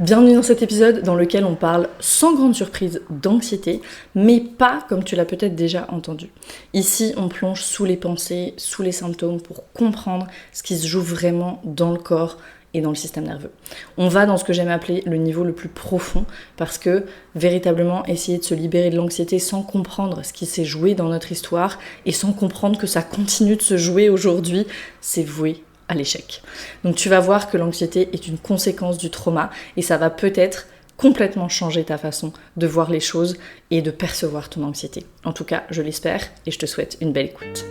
Bienvenue dans cet épisode dans lequel on parle sans grande surprise d'anxiété, mais pas comme tu l'as peut-être déjà entendu. Ici, on plonge sous les pensées, sous les symptômes pour comprendre ce qui se joue vraiment dans le corps et dans le système nerveux. On va dans ce que j'aime appeler le niveau le plus profond parce que véritablement essayer de se libérer de l'anxiété sans comprendre ce qui s'est joué dans notre histoire et sans comprendre que ça continue de se jouer aujourd'hui, c'est voué à l'échec. Donc tu vas voir que l'anxiété est une conséquence du trauma et ça va peut-être complètement changer ta façon de voir les choses et de percevoir ton anxiété. En tout cas, je l'espère et je te souhaite une belle écoute.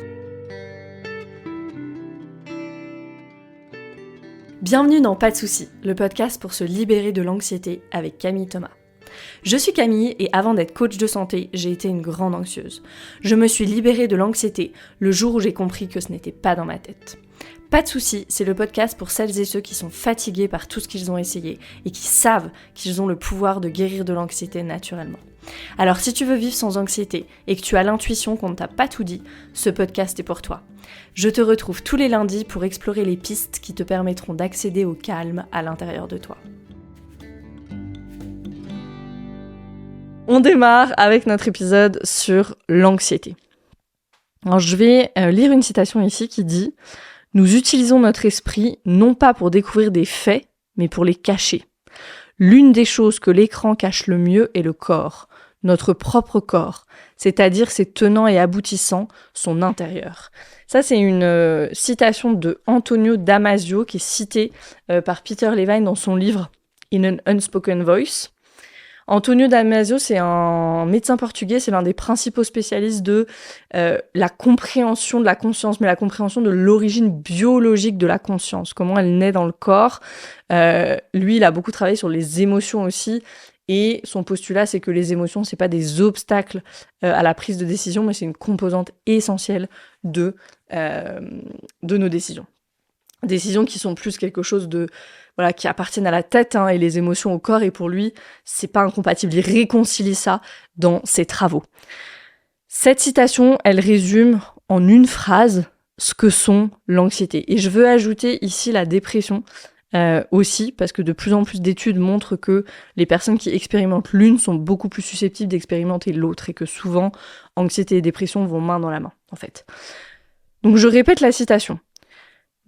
Bienvenue dans Pas de soucis, le podcast pour se libérer de l'anxiété avec Camille Thomas. Je suis Camille et avant d'être coach de santé, j'ai été une grande anxieuse. Je me suis libérée de l'anxiété le jour où j'ai compris que ce n'était pas dans ma tête. Pas de soucis, c'est le podcast pour celles et ceux qui sont fatigués par tout ce qu'ils ont essayé et qui savent qu'ils ont le pouvoir de guérir de l'anxiété naturellement. Alors si tu veux vivre sans anxiété et que tu as l'intuition qu'on ne t'a pas tout dit, ce podcast est pour toi. Je te retrouve tous les lundis pour explorer les pistes qui te permettront d'accéder au calme à l'intérieur de toi. On démarre avec notre épisode sur l'anxiété. Alors je vais lire une citation ici qui dit « Nous utilisons notre esprit non pas pour découvrir des faits, mais pour les cacher. L'une des choses que l'écran cache le mieux est le corps, notre propre corps, c'est-à-dire ses tenants et aboutissants, son intérieur. » Ça, c'est une citation de Antonio Damasio qui est citée par Peter Levine dans son livre « In an Unspoken Voice ». Antonio Damasio, c'est un médecin portugais, c'est l'un des principaux spécialistes de la compréhension de la conscience, mais la compréhension de l'origine biologique de la conscience, comment elle naît dans le corps. Lui, il a beaucoup travaillé sur les émotions aussi, et son postulat, c'est que les émotions, c'est pas des obstacles à la prise de décision, mais c'est une composante essentielle de nos décisions. Décisions qui sont plus quelque chose de qui appartiennent à la tête et les émotions au corps, et pour lui, c'est pas incompatible. Il réconcilie ça dans ses travaux. Cette citation, elle résume en une phrase ce que sont l'anxiété. Et je veux ajouter ici la dépression aussi, parce que de plus en plus d'études montrent que les personnes qui expérimentent l'une sont beaucoup plus susceptibles d'expérimenter l'autre, et que souvent, anxiété et dépression vont main dans la main, en fait. Donc je répète la citation.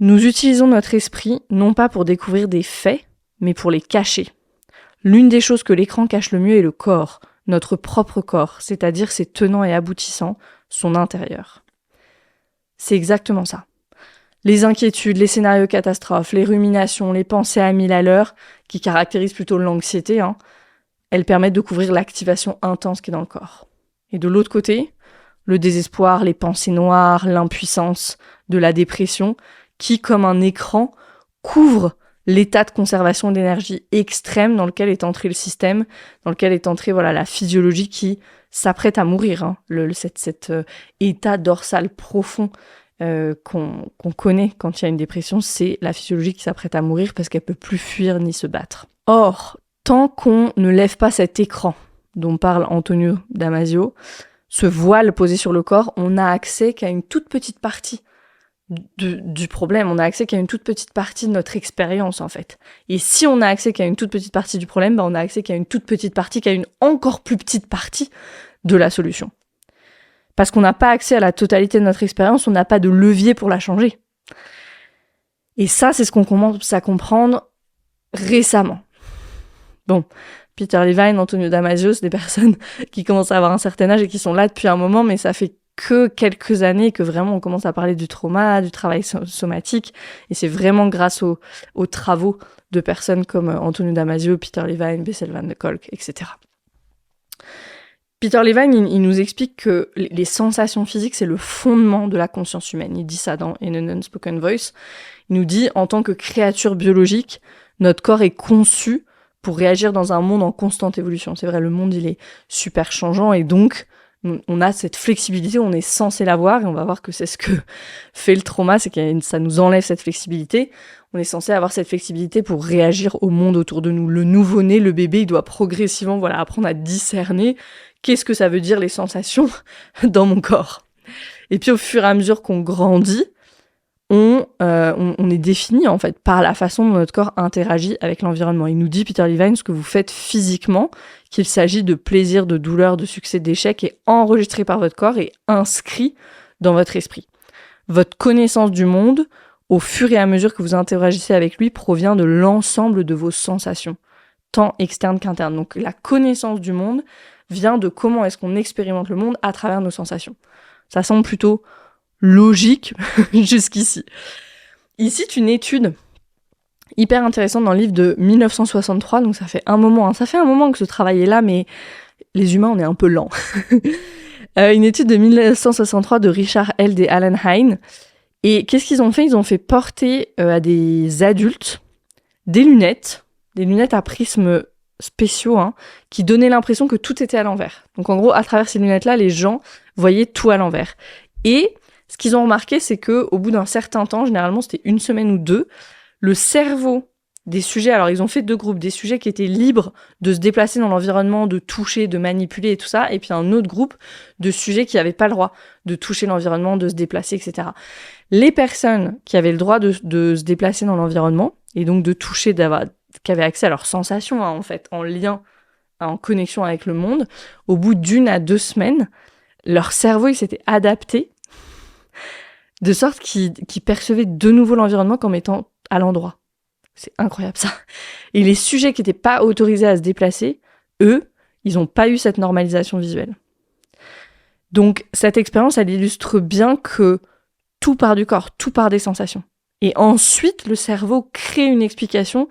Nous utilisons notre esprit non pas pour découvrir des faits, mais pour les cacher. L'une des choses que l'écran cache le mieux est le corps, notre propre corps, c'est-à-dire ses tenants et aboutissants, son intérieur. C'est exactement ça. Les inquiétudes, les scénarios catastrophes, les ruminations, les pensées à 1000 à l'heure, qui caractérisent plutôt l'anxiété, elles permettent de couvrir l'activation intense qui est dans le corps. Et de l'autre côté, le désespoir, les pensées noires, l'impuissance de la dépression, qui, comme un écran, couvre l'état de conservation d'énergie extrême dans lequel est entré le système, dans lequel est entrée la physiologie qui s'apprête à mourir. Cet état dorsal profond qu'on connaît quand il y a une dépression, c'est la physiologie qui s'apprête à mourir parce qu'elle peut plus fuir ni se battre. Or, tant qu'on ne lève pas cet écran dont parle Antonio Damasio, ce voile posé sur le corps, on n'a accès qu'à une toute petite partie du problème, on a accès qu'à une toute petite partie de notre expérience en fait. Et si on a accès qu'à une toute petite partie du problème, on a accès qu'à une toute petite partie, qu'à une encore plus petite partie de la solution. Parce qu'on n'a pas accès à la totalité de notre expérience, on n'a pas de levier pour la changer. Et ça, c'est ce qu'on commence à comprendre récemment. Bon, Peter Levine, Antonio Damasio, c'est des personnes qui commencent à avoir un certain âge et qui sont là depuis un moment, mais ça fait que quelques années que vraiment on commence à parler du trauma, du travail somatique, et c'est vraiment grâce aux travaux de personnes comme Antonio Damasio, Peter Levine, Bessel van der Kolk, etc. Peter Levine, il nous explique que les sensations physiques, c'est le fondement de la conscience humaine. Il dit ça dans In an Unspoken Voice. Il nous dit, en tant que créature biologique, notre corps est conçu pour réagir dans un monde en constante évolution. C'est vrai, le monde, il est super changeant, et donc on a cette flexibilité, on est censé l'avoir, et on va voir que c'est ce que fait le trauma, c'est que ça nous enlève cette flexibilité. On est censé avoir cette flexibilité pour réagir au monde autour de nous. Le nouveau-né, le bébé, il doit progressivement apprendre à discerner qu'est-ce que ça veut dire les sensations dans mon corps. Et puis au fur et à mesure qu'on grandit, on est défini en fait par la façon dont notre corps interagit avec l'environnement. Il nous dit, Peter Levine, ce que vous faites physiquement, qu'il s'agit de plaisir, de douleur, de succès, d'échec, est enregistré par votre corps et inscrit dans votre esprit. Votre connaissance du monde, au fur et à mesure que vous interagissez avec lui, provient de l'ensemble de vos sensations, tant externes qu'internes. Donc la connaissance du monde vient de comment est-ce qu'on expérimente le monde à travers nos sensations. Ça semble plutôt logique jusqu'ici. Il cite une étude hyper intéressante dans le livre de 1963, donc ça fait un moment que ce travail est là, mais les humains, on est un peu lents. Une étude de 1963 de Richard Held et Alan Hine. Et qu'est-ce qu'ils ont fait ? Ils ont fait porter à des adultes des lunettes à prismes spéciaux, qui donnaient l'impression que tout était à l'envers. Donc en gros, à travers ces lunettes-là, les gens voyaient tout à l'envers. Et ce qu'ils ont remarqué, c'est qu'au bout d'un certain temps, généralement c'était 1 semaine ou 2, le cerveau des sujets, alors ils ont fait 2 groupes, des sujets qui étaient libres de se déplacer dans l'environnement, de toucher, de manipuler et tout ça, et puis un autre groupe de sujets qui n'avaient pas le droit de toucher l'environnement, de se déplacer, etc. Les personnes qui avaient le droit de se déplacer dans l'environnement, et donc de toucher, qui avaient accès à leurs sensations, en fait, en lien, en connexion avec le monde, au bout d'1 à 2 semaines, leur cerveau il s'était adapté de sorte qu'ils percevaient de nouveau l'environnement comme étant à l'endroit. C'est incroyable ça. Et les sujets qui n'étaient pas autorisés à se déplacer, eux, ils n'ont pas eu cette normalisation visuelle. Donc cette expérience, elle illustre bien que tout part du corps, tout part des sensations. Et ensuite, le cerveau crée une explication,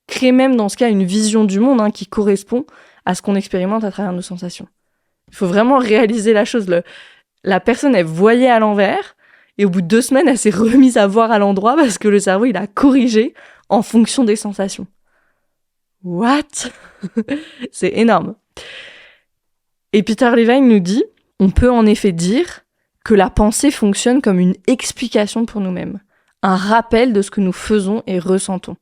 crée même dans ce cas une vision du monde qui correspond à ce qu'on expérimente à travers nos sensations. Il faut vraiment réaliser la chose. La personne, elle voyait à l'envers, et au bout de 2 semaines, elle s'est remise à voir à l'endroit parce que le cerveau, il a corrigé en fonction des sensations. What ? C'est énorme. Et Peter Levine nous dit, on peut en effet dire que la pensée fonctionne comme une explication pour nous-mêmes, un rappel de ce que nous faisons et ressentons.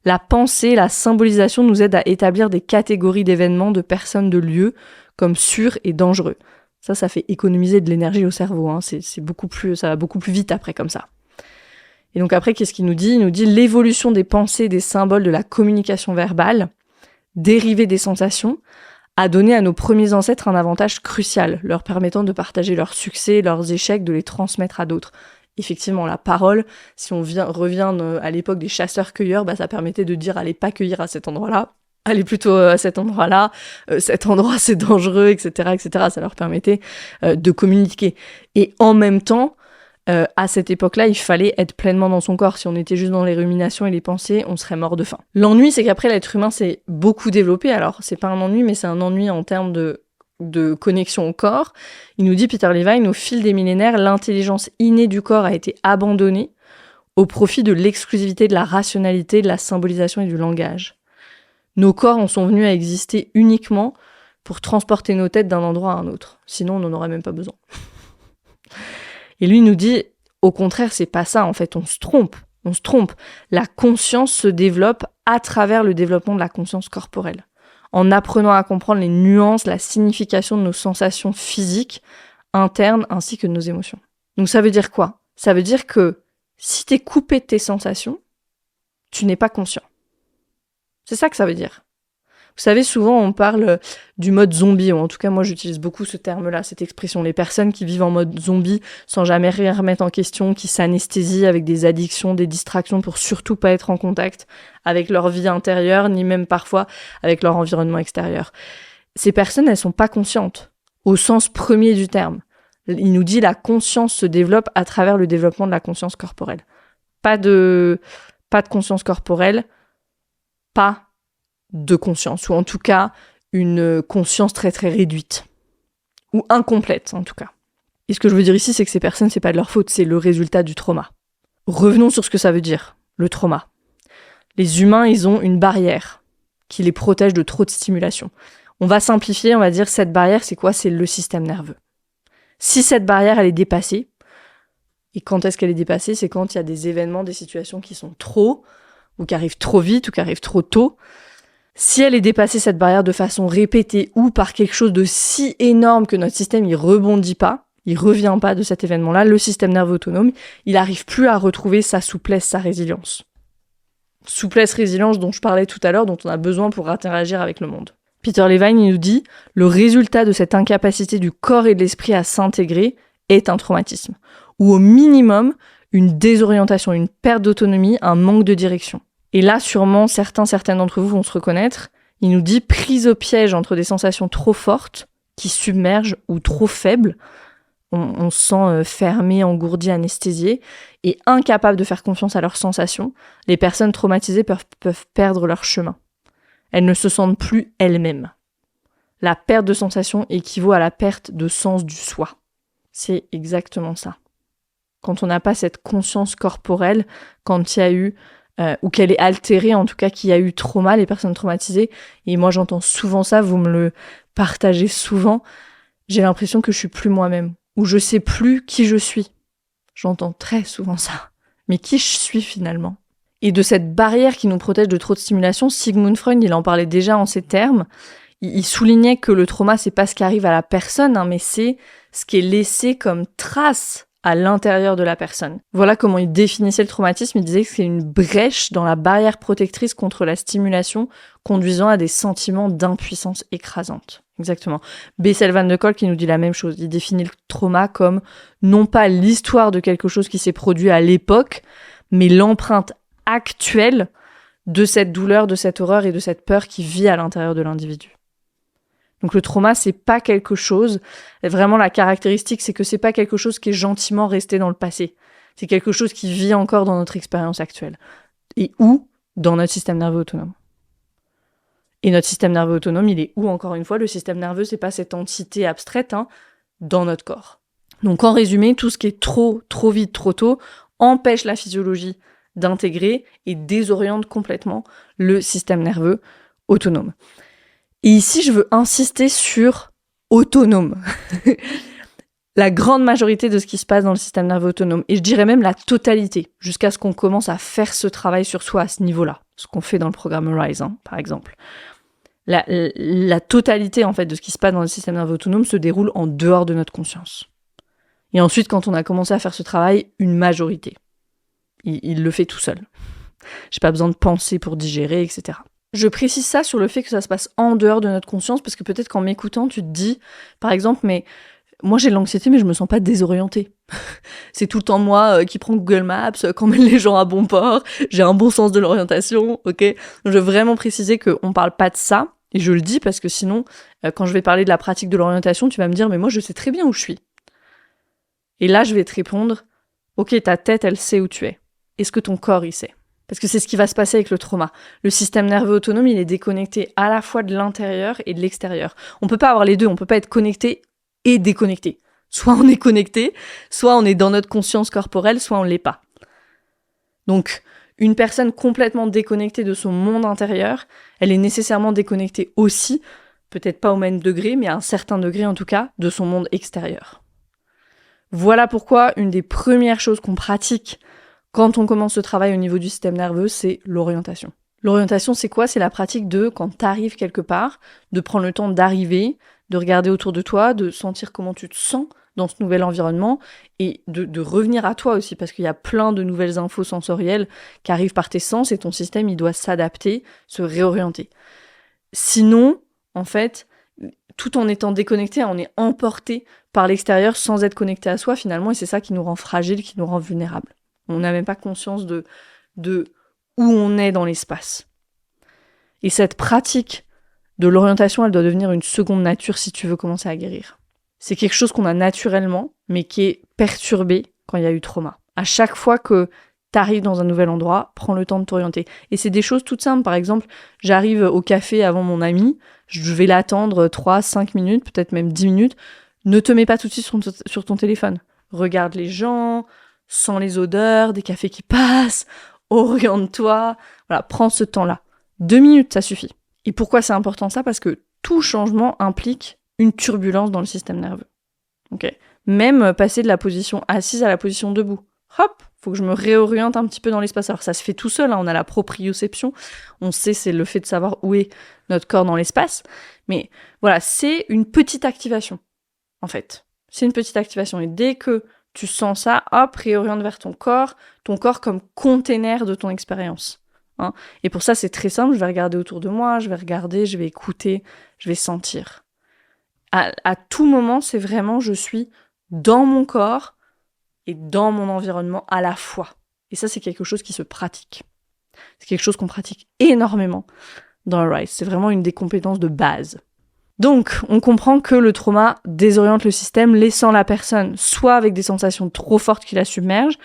La pensée, la symbolisation nous aide à établir des catégories d'événements, de personnes, de lieux, comme sûrs et dangereux. Ça fait économiser de l'énergie au cerveau, c'est beaucoup plus, ça va beaucoup plus vite après comme ça. Et donc après, qu'est-ce qu'il nous dit ? Il nous dit l'évolution des pensées, des symboles, de la communication verbale, dérivée des sensations, a donné à nos premiers ancêtres un avantage crucial, leur permettant de partager leurs succès, leurs échecs, de les transmettre à d'autres. Effectivement, la parole, si on revient à l'époque des chasseurs-cueilleurs, ça permettait de dire « allez pas cueillir à cet endroit-là ». Allez plutôt à cet endroit-là, cet endroit c'est dangereux, etc., etc. Ça leur permettait de communiquer. Et en même temps, à cette époque-là, il fallait être pleinement dans son corps. Si on était juste dans les ruminations et les pensées, on serait mort de faim. L'ennui, c'est qu'après, l'être humain s'est beaucoup développé. Alors, c'est pas un ennui, mais c'est un ennui en termes de connexion au corps. Il nous dit, Peter Levine, au fil des millénaires, l'intelligence innée du corps a été abandonnée au profit de l'exclusivité de la rationalité, de la symbolisation et du langage. Nos corps en sont venus à exister uniquement pour transporter nos têtes d'un endroit à un autre. Sinon, on n'en aurait même pas besoin. Et lui nous dit, au contraire, c'est pas ça. En fait, on se trompe. La conscience se développe à travers le développement de la conscience corporelle. En apprenant à comprendre les nuances, la signification de nos sensations physiques, internes, ainsi que de nos émotions. Donc ça veut dire quoi ? Ça veut dire que si t'es coupé de tes sensations, tu n'es pas conscient. C'est ça que ça veut dire. Vous savez, souvent on parle du mode zombie, ou en tout cas moi j'utilise beaucoup ce terme-là, cette expression. Les personnes qui vivent en mode zombie sans jamais rien remettre en question, qui s'anesthésient avec des addictions, des distractions pour surtout pas être en contact avec leur vie intérieure, ni même parfois avec leur environnement extérieur. Ces personnes, elles sont pas conscientes, au sens premier du terme. Il nous dit la conscience se développe à travers le développement de la conscience corporelle. Pas de conscience corporelle, pas de conscience, ou en tout cas une conscience très très réduite, ou incomplète en tout cas. Et ce que je veux dire ici, c'est que ces personnes, c'est pas de leur faute, c'est le résultat du trauma. Revenons sur ce que ça veut dire, le trauma. Les humains, ils ont une barrière qui les protège de trop de stimulation. On va simplifier, on va dire cette barrière, c'est quoi ? C'est le système nerveux. Si cette barrière, elle est dépassée, et quand est-ce qu'elle est dépassée ? C'est quand il y a des événements, des situations qui sont trop, ou qui arrivent trop vite, ou qui arrivent trop tôt. Si elle est dépassée, cette barrière, de façon répétée, ou par quelque chose de si énorme que notre système, il rebondit pas, il revient pas de cet événement-là, le système nerveux autonome, il n'arrive plus à retrouver sa souplesse, sa résilience. Souplesse, résilience dont je parlais tout à l'heure, dont on a besoin pour interagir avec le monde. Peter Levine, il nous dit « Le résultat de cette incapacité du corps et de l'esprit à s'intégrer est un traumatisme, ou au minimum, une désorientation, une perte d'autonomie, un manque de direction. » Et là, sûrement, certaines d'entre vous vont se reconnaître. Il nous dit « Prise au piège entre des sensations trop fortes, qui submergent, ou trop faibles, on se sent fermé, engourdi, anesthésié, et incapable de faire confiance à leurs sensations, les personnes traumatisées peuvent perdre leur chemin. Elles ne se sentent plus elles-mêmes. La perte de sensation équivaut à la perte de sens du soi. C'est exactement ça. Quand on n'a pas cette conscience corporelle, quand il y a eu, ou qu'elle est altérée, en tout cas qu'il y a eu trauma, les personnes traumatisées, et moi j'entends souvent ça, vous me le partagez souvent, j'ai l'impression que je suis plus moi-même, ou je sais plus qui je suis. J'entends très souvent ça. Mais qui je suis finalement ? Et de cette barrière qui nous protège de trop de stimulation, Sigmund Freud, il en parlait déjà en ces termes. Il soulignait que le trauma, c'est pas ce qui arrive à la personne, mais c'est ce qui est laissé comme trace à l'intérieur de la personne. Voilà comment il définissait le traumatisme. Il disait que c'est une brèche dans la barrière protectrice contre la stimulation, conduisant à des sentiments d'impuissance écrasante. Exactement. Bessel van de Kolk qui nous dit la même chose. Il définit le trauma comme non pas l'histoire de quelque chose qui s'est produit à l'époque, mais l'empreinte actuelle de cette douleur, de cette horreur et de cette peur qui vit à l'intérieur de l'individu. Donc le trauma, c'est pas quelque chose, vraiment la caractéristique, c'est que c'est pas quelque chose qui est gentiment resté dans le passé. C'est quelque chose qui vit encore dans notre expérience actuelle. Et où ? Dans notre système nerveux autonome. Et notre système nerveux autonome, il est où, encore une fois ? Le système nerveux, c'est pas cette entité abstraite, dans notre corps. Donc en résumé, tout ce qui est trop vite, trop tôt, empêche la physiologie d'intégrer et désoriente complètement le système nerveux autonome. Et ici, je veux insister sur autonome. La grande majorité de ce qui se passe dans le système nerveux autonome, et je dirais même la totalité, jusqu'à ce qu'on commence à faire ce travail sur soi à ce niveau-là, ce qu'on fait dans le programme Rise, par exemple. La totalité, en fait, de ce qui se passe dans le système nerveux autonome se déroule en dehors de notre conscience. Et ensuite, quand on a commencé à faire ce travail, une majorité. Il le fait tout seul. J'ai pas besoin de penser pour digérer, etc. Je précise ça sur le fait que ça se passe en dehors de notre conscience, parce que peut-être qu'en m'écoutant, tu te dis, par exemple, mais moi j'ai de l'anxiété, mais je me sens pas désorientée. C'est tout le temps moi qui prends Google Maps, qui emmène les gens à bon port, j'ai un bon sens de l'orientation, ok ? Donc je veux vraiment préciser qu'on parle pas de ça, et je le dis parce que sinon, quand je vais parler de la pratique de l'orientation, tu vas me dire, mais moi je sais très bien où je suis. Et là, je vais te répondre, ok, ta tête, elle sait où tu es. Est-ce que ton corps, il sait ? Parce que c'est ce qui va se passer avec le trauma. Le système nerveux autonome, il est déconnecté à la fois de l'intérieur et de l'extérieur. On peut pas avoir les deux, on peut pas être connecté et déconnecté. Soit on est connecté, soit on est dans notre conscience corporelle, soit on l'est pas. Donc, une personne complètement déconnectée de son monde intérieur, elle est nécessairement déconnectée aussi, peut-être pas au même degré, mais à un certain degré en tout cas, de son monde extérieur. Voilà pourquoi une des premières choses qu'on pratique quand on commence ce travail au niveau du système nerveux, c'est l'orientation. L'orientation, c'est quoi ? C'est la pratique de, quand t'arrives quelque part, de prendre le temps d'arriver, de regarder autour de toi, de sentir comment tu te sens dans ce nouvel environnement et de revenir à toi aussi, parce qu'il y a plein de nouvelles infos sensorielles qui arrivent par tes sens et ton système, il doit s'adapter, se réorienter. Sinon, en fait, tout en étant déconnecté, on est emporté par l'extérieur sans être connecté à soi finalement, et c'est ça qui nous rend fragiles, qui nous rend vulnérables. On n'a même pas conscience de où on est dans l'espace. Et cette pratique de l'orientation, elle doit devenir une seconde nature si tu veux commencer à guérir. C'est quelque chose qu'on a naturellement, mais qui est perturbé quand il y a eu trauma. À chaque fois que t'arrives dans un nouvel endroit, prends le temps de t'orienter. Et c'est des choses toutes simples. Par exemple, j'arrive au café avant mon ami, je vais l'attendre 3-5 minutes, peut-être même 10 minutes. Ne te mets pas tout de suite sur ton téléphone. Regarde les gens, sens les odeurs, des cafés qui passent, oriente-toi. Voilà, prends ce temps-là. 2 minutes, ça suffit. Et pourquoi c'est important ça ? Parce que tout changement implique une turbulence dans le système nerveux. Okay. Même passer de la position assise à la position debout. Hop, faut que je me réoriente un petit peu dans l'espace. Alors ça se fait tout seul, on a la proprioception. On sait, c'est le fait de savoir où est notre corps dans l'espace. Mais voilà, c'est une petite activation, en fait. C'est une petite activation. Et dès que tu sens ça, hop, réoriente vers ton corps comme container de ton expérience. Hein. Et pour ça, c'est très simple. Je vais regarder autour de moi, je vais écouter, je vais sentir. À tout moment, c'est vraiment, je suis dans mon corps et dans mon environnement à la fois. Et ça, c'est quelque chose qui se pratique. C'est quelque chose qu'on pratique énormément dans le RISE. C'est vraiment une des compétences de base. Donc, on comprend que le trauma désoriente le système, laissant la personne soit avec des sensations trop fortes qui la submergent,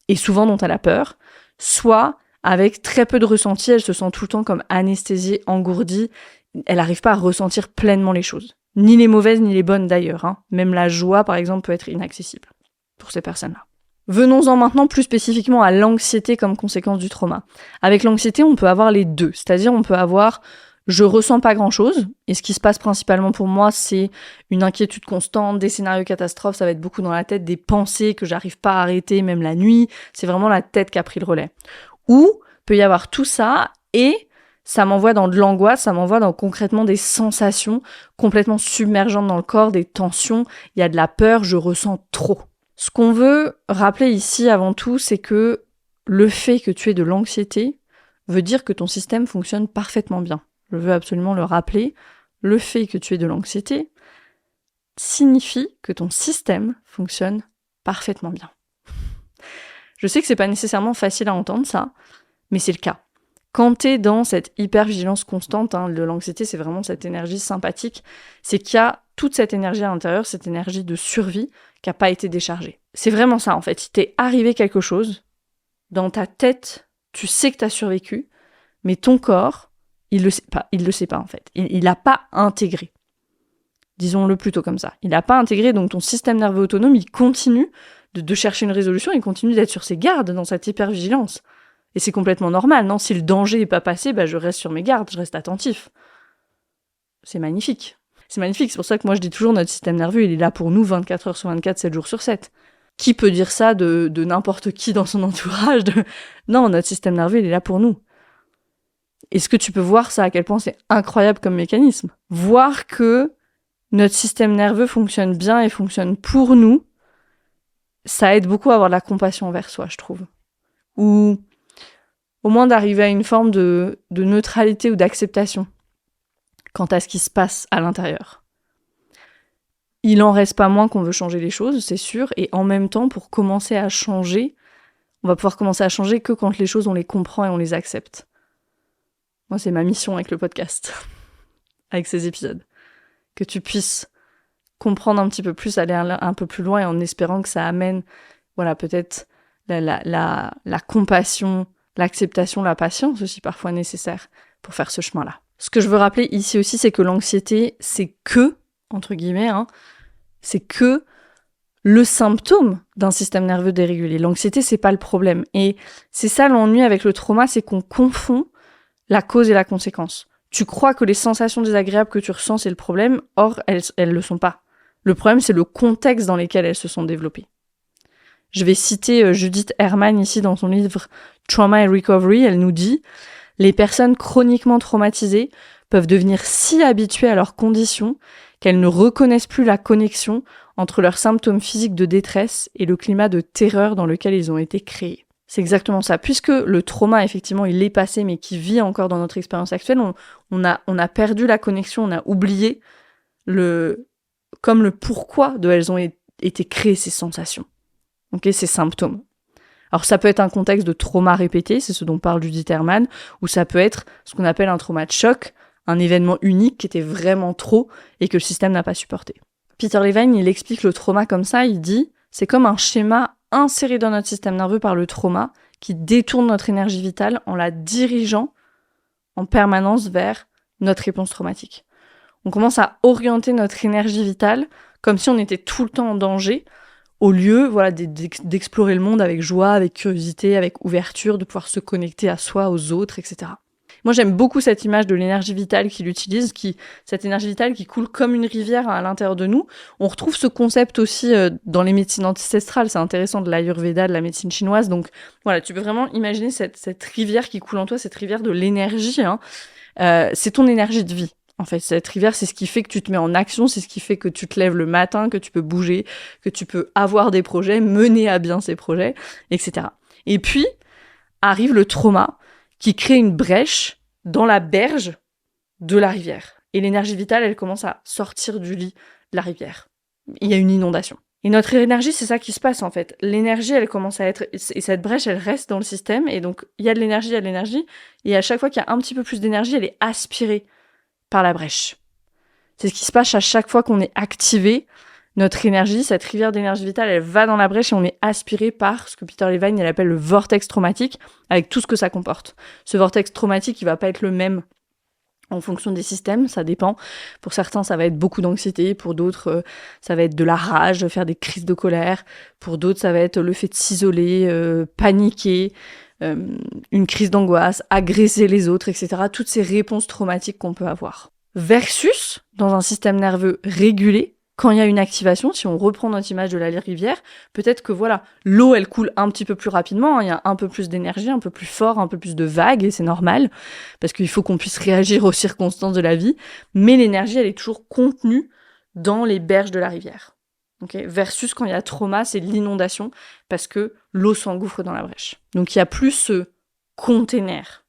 et souvent dont elle a peur, soit avec très peu de ressenti, elle se sent tout le temps comme anesthésiée, engourdie, elle n'arrive pas à ressentir pleinement les choses. Ni les mauvaises, ni les bonnes d'ailleurs. Hein. Même la joie, par exemple, peut être inaccessible pour ces personnes-là. Venons-en maintenant plus spécifiquement à l'anxiété comme conséquence du trauma. Avec l'anxiété, on peut avoir les deux, c'est-à-dire on peut avoir je ressens pas grand-chose, et ce qui se passe principalement pour moi, c'est une inquiétude constante, des scénarios catastrophes, ça va être beaucoup dans la tête, des pensées que j'arrive pas à arrêter, même la nuit, c'est vraiment la tête qui a pris le relais. Ou, peut y avoir tout ça, et ça m'envoie dans de l'angoisse, ça m'envoie dans concrètement des sensations complètement submergentes dans le corps, des tensions, il y a de la peur, je ressens trop. Ce qu'on veut rappeler ici avant tout, c'est que le fait que tu aies de l'anxiété veut dire que ton système fonctionne parfaitement bien. Je veux absolument le rappeler, le fait que tu aies de l'anxiété signifie que ton système fonctionne parfaitement bien. Je sais que c'est pas nécessairement facile à entendre ça, mais c'est le cas. Quand t'es dans cette hyper-vigilance constante, de l'anxiété, c'est vraiment cette énergie sympathique, c'est qu'il y a toute cette énergie à l'intérieur, cette énergie de survie qui n'a pas été déchargée. C'est vraiment ça en fait, il t'est arrivé quelque chose, dans ta tête, tu sais que t'as survécu, mais ton corps, il le sait pas en fait. Il l'a pas intégré. Disons-le plutôt comme ça. Il l'a pas intégré, donc ton système nerveux autonome, il continue de chercher une résolution, il continue d'être sur ses gardes dans cette hypervigilance. Et c'est complètement normal, non ? Si le danger est pas passé, je reste sur mes gardes, je reste attentif. C'est magnifique. C'est magnifique, c'est pour ça que moi je dis toujours, notre système nerveux, il est là pour nous 24 heures sur 24, 7 jours sur 7. Qui peut dire ça de n'importe qui dans son entourage Non, notre système nerveux, il est là pour nous. Est-ce que tu peux voir ça, à quel point c'est incroyable comme mécanisme ? Voir que notre système nerveux fonctionne bien et fonctionne pour nous, ça aide beaucoup à avoir de la compassion envers soi, je trouve. Ou au moins d'arriver à une forme de neutralité ou d'acceptation quant à ce qui se passe à l'intérieur. Il en reste pas moins qu'on veut changer les choses, c'est sûr, et en même temps, pour commencer à changer, on va pouvoir commencer à changer que quand les choses, on les comprend et on les accepte. Moi, c'est ma mission avec le podcast, avec ces épisodes. Que tu puisses comprendre un petit peu plus, aller un peu plus loin et en espérant que ça amène, peut-être la compassion, l'acceptation, la patience aussi parfois nécessaire pour faire ce chemin-là. Ce que je veux rappeler ici aussi, c'est que l'anxiété, c'est que, entre guillemets, c'est que le symptôme d'un système nerveux dérégulé. L'anxiété, c'est pas le problème. Et c'est ça l'ennui avec le trauma, c'est qu'on confond la cause et la conséquence. Tu crois que les sensations désagréables que tu ressens, c'est le problème, or elles le sont pas. Le problème, c'est le contexte dans lequel elles se sont développées. Je vais citer Judith Herman ici dans son livre Trauma and Recovery, elle nous dit « Les personnes chroniquement traumatisées peuvent devenir si habituées à leurs conditions qu'elles ne reconnaissent plus la connexion entre leurs symptômes physiques de détresse et le climat de terreur dans lequel ils ont été créés. » C'est exactement ça. Puisque le trauma, effectivement, il est passé, mais qui vit encore dans notre expérience actuelle, on a perdu la connexion, on a oublié le pourquoi de elles ont été créées, ces sensations, ces symptômes. Alors ça peut être un contexte de trauma répété, c'est ce dont parle Judith Herman, ou ça peut être ce qu'on appelle un trauma de choc, un événement unique qui était vraiment trop et que le système n'a pas supporté. Peter Levine, il explique le trauma comme ça, il dit « c'est comme un schéma inséré dans notre système nerveux par le trauma qui détourne notre énergie vitale en la dirigeant en permanence vers notre réponse traumatique. » On commence à orienter notre énergie vitale comme si on était tout le temps en danger, au lieu d'explorer le monde avec joie, avec curiosité, avec ouverture, de pouvoir se connecter à soi, aux autres, etc. Moi, j'aime beaucoup cette image de l'énergie vitale qu'il utilise, cette énergie vitale qui coule comme une rivière à l'intérieur de nous. On retrouve ce concept aussi dans les médecines ancestrales, c'est intéressant, de l'Ayurveda, de la médecine chinoise. Donc voilà, tu peux vraiment imaginer cette rivière qui coule en toi, cette rivière de l'énergie. C'est ton énergie de vie. En fait, cette rivière, c'est ce qui fait que tu te mets en action, c'est ce qui fait que tu te lèves le matin, que tu peux bouger, que tu peux avoir des projets, mener à bien ces projets, etc. Et puis, arrive le trauma qui crée une brèche dans la berge de la rivière. Et l'énergie vitale, elle commence à sortir du lit de la rivière. Il y a une inondation. Et notre énergie, c'est ça qui se passe en fait. L'énergie, elle commence à être... Et cette brèche, elle reste dans le système. Et donc, il y a de l'énergie, il y a de l'énergie. Et à chaque fois qu'il y a un petit peu plus d'énergie, elle est aspirée par la brèche. C'est ce qui se passe à chaque fois qu'on est activé. Notre énergie, cette rivière d'énergie vitale, elle va dans la brèche et on est aspiré par ce que Peter Levine il appelle le vortex traumatique, avec tout ce que ça comporte. Ce vortex traumatique, il va pas être le même en fonction des systèmes, ça dépend. Pour certains, ça va être beaucoup d'anxiété. Pour d'autres, ça va être de la rage, faire des crises de colère. Pour d'autres, ça va être le fait de s'isoler, paniquer, une crise d'angoisse, agresser les autres, etc. Toutes ces réponses traumatiques qu'on peut avoir. Versus, dans un système nerveux régulé, quand il y a une activation, si on reprend notre image de la rivière, peut-être que voilà, l'eau elle coule un petit peu plus rapidement, il y a un peu plus d'énergie, un peu plus fort, un peu plus de vagues, et c'est normal, parce qu'il faut qu'on puisse réagir aux circonstances de la vie, mais l'énergie elle est toujours contenue dans les berges de la rivière. Okay, versus quand il y a trauma, c'est l'inondation, parce que l'eau s'engouffre dans la brèche. Donc il y a plus ce container,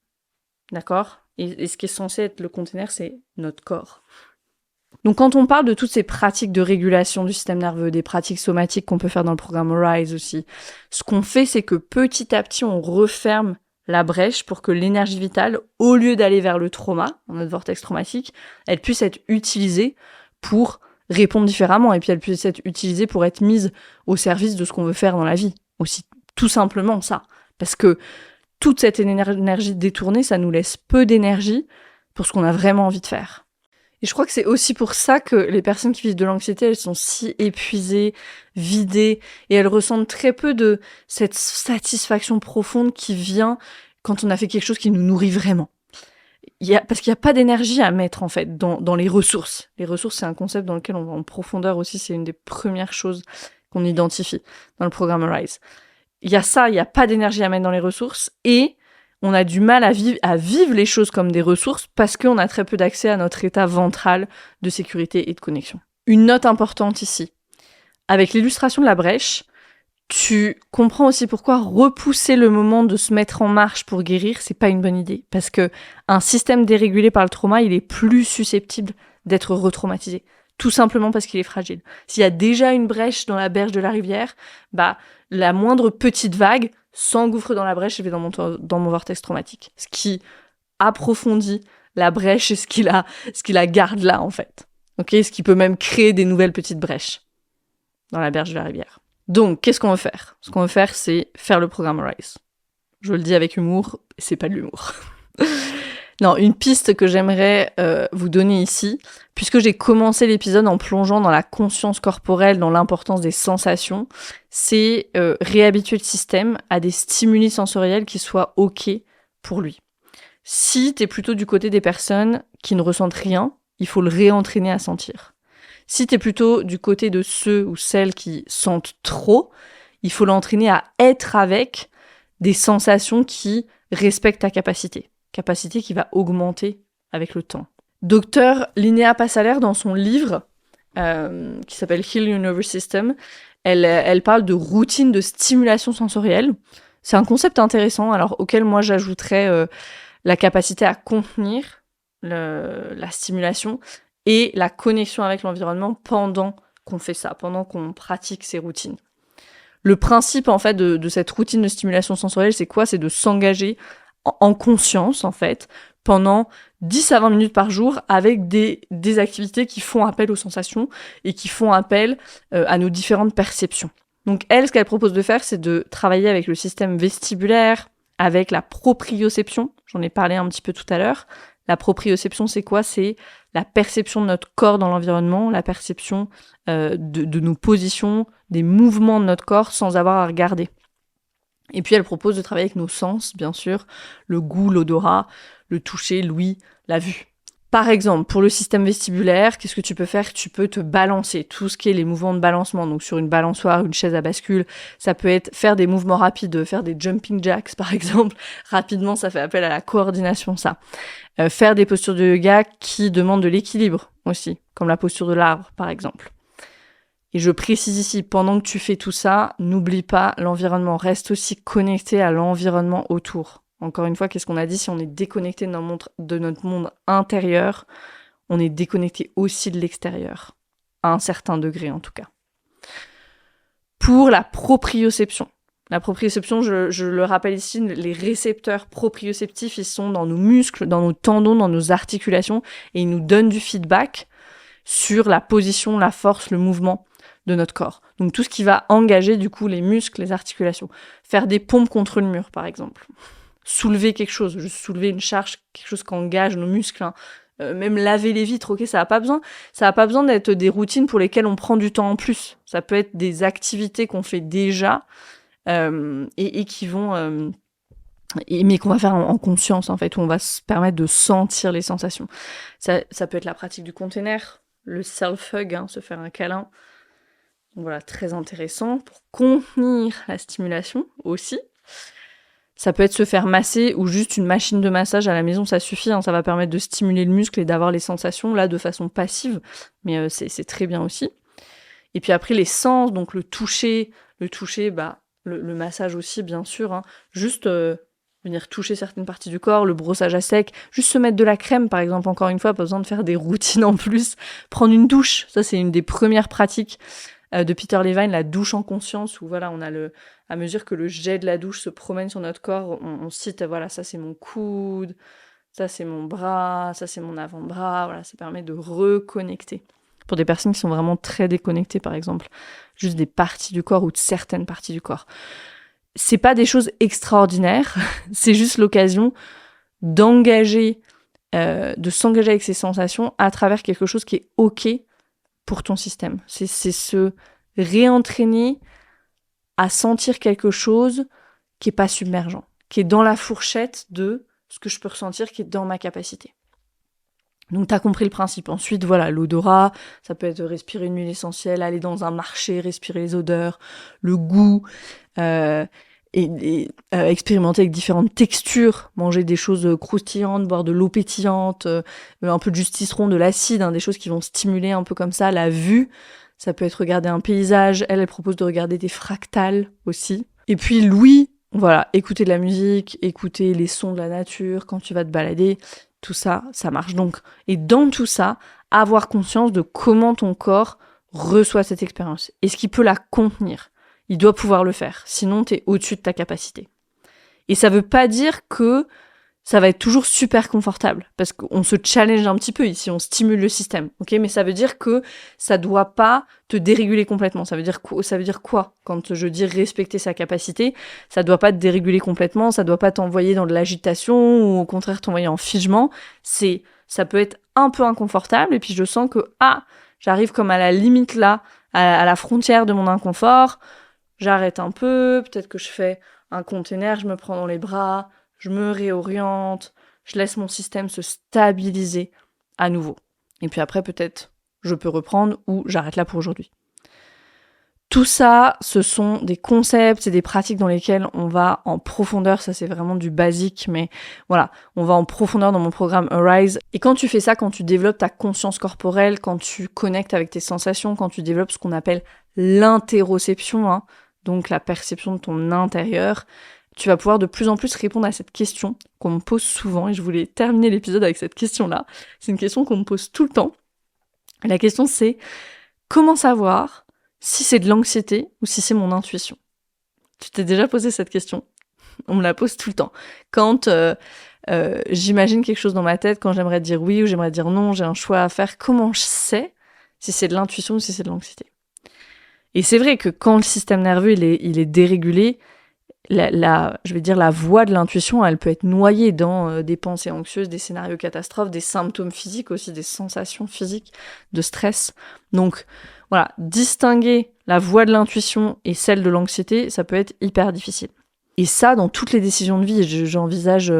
d'accord ? Et ce qui est censé être le container, c'est notre corps. Donc quand on parle de toutes ces pratiques de régulation du système nerveux, des pratiques somatiques qu'on peut faire dans le programme RISE aussi, ce qu'on fait, c'est que petit à petit, on referme la brèche pour que l'énergie vitale, au lieu d'aller vers le trauma, dans notre vortex traumatique, elle puisse être utilisée pour répondre différemment et puis elle puisse être utilisée pour être mise au service de ce qu'on veut faire dans la vie. Aussi, tout simplement ça. Parce que toute cette énergie détournée, ça nous laisse peu d'énergie pour ce qu'on a vraiment envie de faire. Et je crois que c'est aussi pour ça que les personnes qui vivent de l'anxiété, elles sont si épuisées, vidées, et elles ressentent très peu de cette satisfaction profonde qui vient quand on a fait quelque chose qui nous nourrit vraiment. Parce qu'il n'y a pas d'énergie à mettre, en fait, dans les ressources. Les ressources, c'est un concept dans lequel on va en profondeur aussi, c'est une des premières choses qu'on identifie dans le programme RISE. Il y a pas d'énergie à mettre dans les ressources, et on a du mal à vivre les choses comme des ressources parce qu'on a très peu d'accès à notre état ventral de sécurité et de connexion. Une note importante ici. Avec l'illustration de la brèche, tu comprends aussi pourquoi repousser le moment de se mettre en marche pour guérir, c'est pas une bonne idée. Parce que un système dérégulé par le trauma, il est plus susceptible d'être retraumatisé. Tout simplement parce qu'il est fragile. S'il y a déjà une brèche dans la berge de la rivière, la moindre petite vague s'engouffre dans la brèche et va dans mon vortex traumatique. Ce qui approfondit la brèche et ce qui la garde là, en fait. Okay, ce qui peut même créer des nouvelles petites brèches dans la berge de la rivière. Donc, qu'est-ce qu'on veut faire ? Ce qu'on veut faire, c'est faire le programme RISE. Je le dis avec humour, c'est pas de l'humour. Non, une piste que j'aimerais vous donner ici, puisque j'ai commencé l'épisode en plongeant dans la conscience corporelle, dans l'importance des sensations, c'est réhabituer le système à des stimuli sensoriels qui soient OK pour lui. Si t'es plutôt du côté des personnes qui ne ressentent rien, il faut le réentraîner à sentir. Si t'es plutôt du côté de ceux ou celles qui sentent trop, il faut l'entraîner à être avec des sensations qui respectent ta capacité qui va augmenter avec le temps. Docteur Linnea Passaler, dans son livre qui s'appelle Heal Your Nervous System, elle parle de routine de stimulation sensorielle. C'est un concept intéressant, alors auquel moi j'ajouterais la capacité à contenir la stimulation et la connexion avec l'environnement pendant qu'on fait ça, pendant qu'on pratique ces routines. Le principe en fait de cette routine de stimulation sensorielle, c'est quoi ? C'est de s'engager en conscience, en fait, pendant 10 à 20 minutes par jour avec des activités qui font appel aux sensations et qui font appel à nos différentes perceptions. Donc elle, ce qu'elle propose de faire, c'est de travailler avec le système vestibulaire, avec la proprioception, j'en ai parlé un petit peu tout à l'heure. La proprioception, c'est quoi ? C'est la perception de notre corps dans l'environnement, la perception de nos positions, des mouvements de notre corps sans avoir à regarder. Et puis elle propose de travailler avec nos sens, bien sûr, le goût, l'odorat, le toucher, l'ouïe, la vue. Par exemple, pour le système vestibulaire, qu'est-ce que tu peux faire? Tu peux te balancer, tout ce qui est les mouvements de balancement, donc sur une balançoire, une chaise à bascule, ça peut être faire des mouvements rapides, faire des jumping jacks par exemple, rapidement ça fait appel à la coordination ça. Faire des postures de yoga qui demandent de l'équilibre aussi, comme la posture de l'arbre par exemple. Et je précise ici, pendant que tu fais tout ça, n'oublie pas l'environnement, reste aussi connecté à l'environnement autour. Encore une fois, qu'est-ce qu'on a dit? Si on est déconnecté de notre monde intérieur, on est déconnecté aussi de l'extérieur, à un certain degré en tout cas. Pour la proprioception. La proprioception, je le rappelle ici, les récepteurs proprioceptifs, ils sont dans nos muscles, dans nos tendons, dans nos articulations, et ils nous donnent du feedback sur la position, la force, le mouvement de notre corps. Donc tout ce qui va engager du coup les muscles, les articulations. Faire des pompes contre le mur par exemple. Soulever quelque chose, juste soulever une charge, quelque chose qui engage nos muscles, hein. Même laver les vitres, ok, ça a pas besoin d'être des routines pour lesquelles on prend du temps en plus. Ça peut être des activités qu'on fait déjà et qui vont, mais qu'on va faire en conscience en fait, où on va se permettre de sentir les sensations. Ça peut être la pratique du container, le self-hug, hein, se faire un câlin. Donc voilà, très intéressant pour contenir la stimulation aussi. Ça peut être se faire masser ou juste une machine de massage à la maison, ça suffit, hein, ça va permettre de stimuler le muscle et d'avoir les sensations, là, de façon passive, mais c'est très bien aussi. Et puis après, les sens, donc le toucher, le massage aussi, bien sûr, hein, juste venir toucher certaines parties du corps, le brossage à sec, juste se mettre de la crème, par exemple, encore une fois, pas besoin de faire des routines en plus, prendre une douche, ça c'est une des premières pratiques de Peter Levine, la douche en conscience, où voilà, on a à mesure que le jet de la douche se promène sur notre corps, on cite, voilà, ça c'est mon coude, ça c'est mon bras, ça c'est mon avant-bras, voilà, ça permet de reconnecter. Pour des personnes qui sont vraiment très déconnectées, par exemple, juste des parties du corps ou de certaines parties du corps. C'est pas des choses extraordinaires, c'est juste l'occasion d'engager, de s'engager avec ces sensations à travers quelque chose qui est ok pour ton système. C'est se réentraîner à sentir quelque chose qui est pas submergent, qui est dans la fourchette de ce que je peux ressentir, qui est dans ma capacité. Donc t'as compris le principe. Ensuite, voilà, l'odorat, ça peut être respirer une huile essentielle, aller dans un marché, respirer les odeurs, le goût, expérimenter avec différentes textures, manger des choses croustillantes, boire de l'eau pétillante, un peu de jus de citron, de l'acide, hein, des choses qui vont stimuler un peu comme ça la vue. Ça peut être regarder un paysage. Elle propose de regarder des fractales aussi. Et puis l'ouïe, voilà, écouter de la musique, écouter les sons de la nature quand tu vas te balader. Tout ça, ça marche donc. Et dans tout ça, avoir conscience de comment ton corps reçoit cette expérience. Est-ce qu'il peut la contenir? Il doit pouvoir le faire. Sinon, t'es au-dessus de ta capacité. Et ça veut pas dire que ça va être toujours super confortable. Parce qu'on se challenge un petit peu ici, on stimule le système. Ok, mais ça veut dire que ça doit pas te déréguler complètement. Ça veut dire quoi? Quand je dis respecter sa capacité, ça doit pas te déréguler complètement, ça doit pas t'envoyer dans de l'agitation ou au contraire t'envoyer en figement. Ça peut être un peu inconfortable et puis je sens que, j'arrive comme à la limite là, à la frontière de mon inconfort. J'arrête un peu, peut-être que je fais un container, je me prends dans les bras, je me réoriente, je laisse mon système se stabiliser à nouveau. Et puis après, peut-être, je peux reprendre ou j'arrête là pour aujourd'hui. Tout ça, ce sont des concepts, c'est des pratiques dans lesquelles on va en profondeur, ça c'est vraiment du basique, mais voilà, on va en profondeur dans mon programme Arise. Et quand tu fais ça, quand tu développes ta conscience corporelle, quand tu connectes avec tes sensations, quand tu développes ce qu'on appelle l'interoception, hein, donc la perception de ton intérieur, tu vas pouvoir de plus en plus répondre à cette question qu'on me pose souvent, et je voulais terminer l'épisode avec cette question-là. C'est une question qu'on me pose tout le temps. Et la question c'est, comment savoir si c'est de l'anxiété ou si c'est mon intuition? Tu t'es déjà posé cette question? On me la pose tout le temps. Quand j'imagine quelque chose dans ma tête, quand j'aimerais dire oui ou j'aimerais dire non, j'ai un choix à faire, comment je sais si c'est de l'intuition ou si c'est de l'anxiété? Et c'est vrai que quand le système nerveux il est dérégulé, la voie de l'intuition, elle peut être noyée dans des pensées anxieuses, des scénarios catastrophes, des symptômes physiques aussi, des sensations physiques de stress. Donc voilà, distinguer la voie de l'intuition et celle de l'anxiété, ça peut être hyper difficile. Et ça, dans toutes les décisions de vie, j'envisage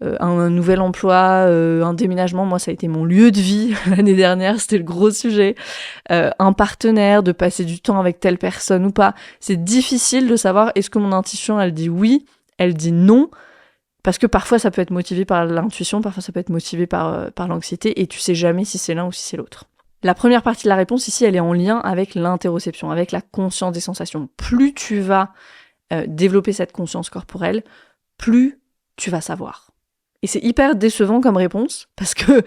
un nouvel emploi, un déménagement. Moi, ça a été mon lieu de vie l'année dernière, c'était le gros sujet. Un partenaire, de passer du temps avec telle personne ou pas. C'est difficile de savoir est-ce que mon intuition, elle dit oui, elle dit non. Parce que parfois, ça peut être motivé par l'intuition, parfois ça peut être motivé par l'anxiété, et tu sais jamais si c'est l'un ou si c'est l'autre. La première partie de la réponse ici, elle est en lien avec l'interoception, avec la conscience des sensations. Plus tu vas développer cette conscience corporelle, plus tu vas savoir. Et c'est hyper décevant comme réponse, parce que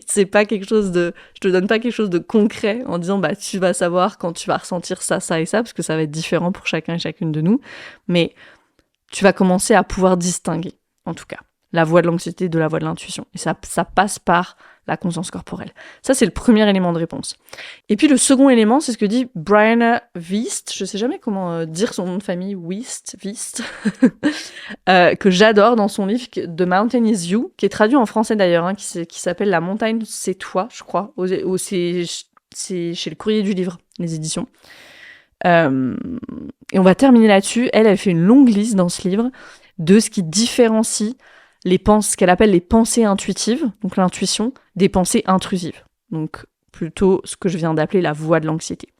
c'est pas quelque chose de... Je te donne pas quelque chose de concret en disant bah tu vas savoir quand tu vas ressentir ça, ça et ça, parce que ça va être différent pour chacun et chacune de nous, mais tu vas commencer à pouvoir distinguer, en tout cas, la voie de l'anxiété de la voie de l'intuition. Et ça passe par la conscience corporelle. Ça, c'est le premier élément de réponse. Et puis le second élément, c'est ce que dit Brianna Wiest, je sais jamais comment dire son nom de famille, Wiest, que j'adore dans son livre The Mountain is You, qui est traduit en français d'ailleurs, hein, qui s'appelle La montagne c'est toi, je crois, c'est chez le Courrier du Livre, les éditions. Et on va terminer là-dessus. Elle fait une longue liste dans ce livre de ce qui différencie ce qu'elle appelle les pensées intuitives, donc l'intuition, des pensées intrusives. Donc plutôt ce que je viens d'appeler la voie de l'anxiété.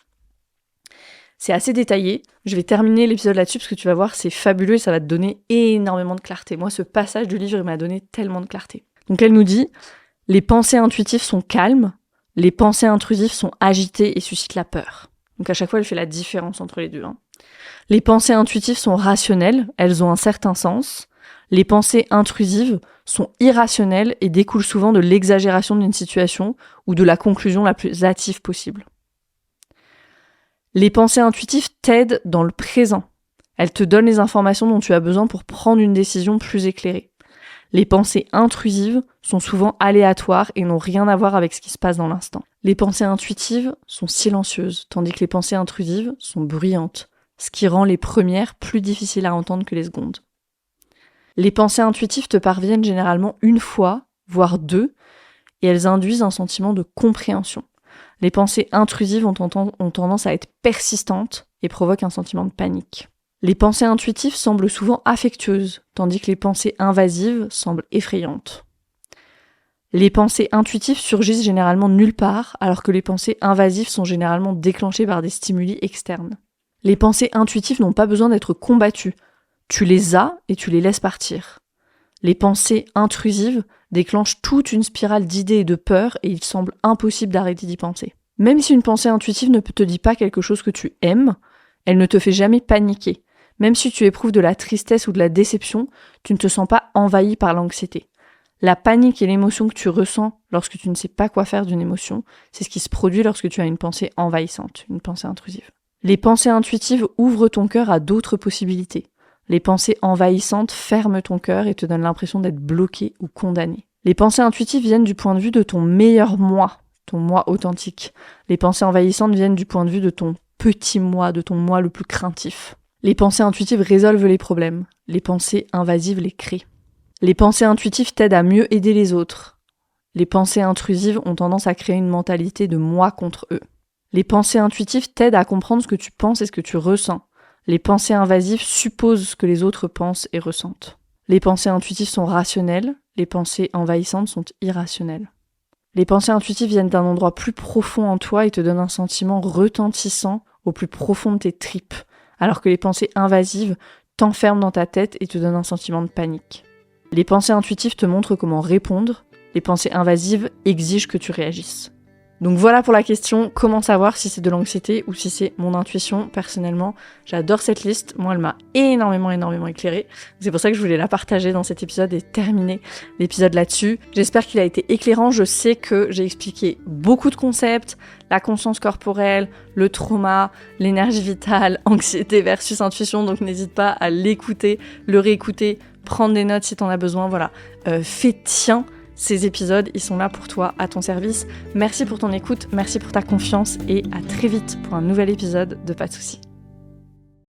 C'est assez détaillé. Je vais terminer l'épisode là-dessus parce que tu vas voir, c'est fabuleux et ça va te donner énormément de clarté. Moi, ce passage du livre, il m'a donné tellement de clarté. Donc elle nous dit, les pensées intuitives sont calmes, les pensées intrusives sont agitées et suscitent la peur. Donc à chaque fois, elle fait la différence entre les deux. Hein. Les pensées intuitives sont rationnelles, elles ont un certain sens. Les pensées intrusives sont irrationnelles et découlent souvent de l'exagération d'une situation ou de la conclusion la plus hâtive possible. Les pensées intuitives t'aident dans le présent. Elles te donnent les informations dont tu as besoin pour prendre une décision plus éclairée. Les pensées intrusives sont souvent aléatoires et n'ont rien à voir avec ce qui se passe dans l'instant. Les pensées intuitives sont silencieuses, tandis que les pensées intrusives sont bruyantes, ce qui rend les premières plus difficiles à entendre que les secondes. Les pensées intuitives te parviennent généralement une fois, voire deux, et elles induisent un sentiment de compréhension. Les pensées intrusives ont tendance à être persistantes et provoquent un sentiment de panique. Les pensées intuitives semblent souvent affectueuses, tandis que les pensées invasives semblent effrayantes. Les pensées intuitives surgissent généralement nulle part, alors que les pensées invasives sont généralement déclenchées par des stimuli externes. Les pensées intuitives n'ont pas besoin d'être combattues. Tu les as et tu les laisses partir. Les pensées intrusives déclenchent toute une spirale d'idées et de peur et il semble impossible d'arrêter d'y penser. Même si une pensée intuitive ne te dit pas quelque chose que tu aimes, elle ne te fait jamais paniquer. Même si tu éprouves de la tristesse ou de la déception, tu ne te sens pas envahi par l'anxiété. La panique et l'émotion que tu ressens lorsque tu ne sais pas quoi faire d'une émotion, c'est ce qui se produit lorsque tu as une pensée envahissante, une pensée intrusive. Les pensées intuitives ouvrent ton cœur à d'autres possibilités. Les pensées envahissantes ferment ton cœur et te donnent l'impression d'être bloqué ou condamné. Les pensées intuitives viennent du point de vue de ton meilleur moi, ton moi authentique. Les pensées envahissantes viennent du point de vue de ton petit moi, de ton moi le plus craintif. Les pensées intuitives résolvent les problèmes. Les pensées invasives les créent. Les pensées intuitives t'aident à mieux aider les autres. Les pensées intrusives ont tendance à créer une mentalité de moi contre eux. Les pensées intuitives t'aident à comprendre ce que tu penses et ce que tu ressens. Les pensées invasives supposent ce que les autres pensent et ressentent. Les pensées intuitives sont rationnelles, les pensées envahissantes sont irrationnelles. Les pensées intuitives viennent d'un endroit plus profond en toi et te donnent un sentiment retentissant au plus profond de tes tripes, alors que les pensées invasives t'enferment dans ta tête et te donnent un sentiment de panique. Les pensées intuitives te montrent comment répondre, les pensées invasives exigent que tu réagisses. Donc voilà pour la question, comment savoir si c'est de l'anxiété ou si c'est mon intuition. Personnellement, j'adore cette liste, moi elle m'a énormément éclairée. C'est pour ça que je voulais la partager dans cet épisode et terminer l'épisode là-dessus. J'espère qu'il a été éclairant, je sais que j'ai expliqué beaucoup de concepts, la conscience corporelle, le trauma, l'énergie vitale, anxiété versus intuition, donc n'hésite pas à l'écouter, le réécouter, prendre des notes si t'en as besoin, voilà. Fais tien ces épisodes, ils sont là pour toi, à ton service. Merci pour ton écoute, merci pour ta confiance et à très vite pour un nouvel épisode de Pas de soucis.